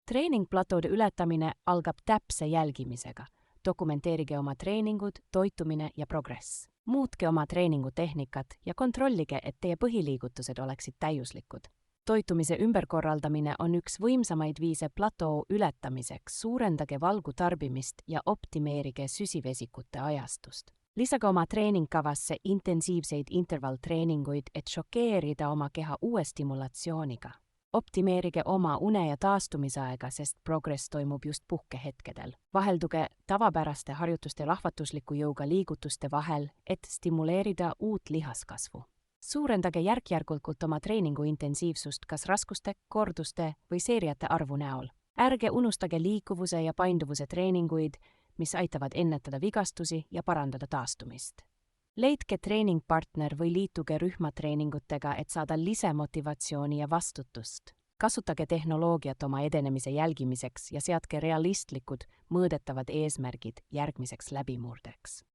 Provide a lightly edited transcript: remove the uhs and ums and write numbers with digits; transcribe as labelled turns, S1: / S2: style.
S1: Treeningplatoode ületamine algab täpse jälgimisega. Dokumenteerige oma treeningud, toitumine ja progress. Muutke oma treeningutehnikat ja kontrollige, et teie põhiliigutused oleksid täiuslikud. Toitumise ümberkorraldamine on üks võimsamaid viise platoo ületamiseks. Suurendage valgu tarbimist ja optimeerige süsivesikute ajastust. Lisage oma treeningkavasse intensiivseid intervalltreeninguid, et šokeerida oma keha uue stimulatsiooniga. Optimeerige oma une- ja taastumisaega, sest progress toimub just puhkehetkedel. Vahelduge tavapäraste harjutuste lahvatusliku jõuga liigutuste vahel, et stimuleerida uut lihaskasvu. Suurendage järk-järgult oma treeningu intensiivsust kas raskuste, korduste või seeriate arvu näol. Ärge unustage liikuvuse ja painduvuse treeninguid, mis aitavad ennetada vigastusi ja parandada taastumist. Leidke treeningpartner või liituge rühmatreeningutega, et saada lisamotivatsiooni ja vastutust. Kasutage tehnoloogiat oma edenemise jälgimiseks ja seadke realistlikud, mõõdetavad eesmärgid järgmiseks läbimurdeks.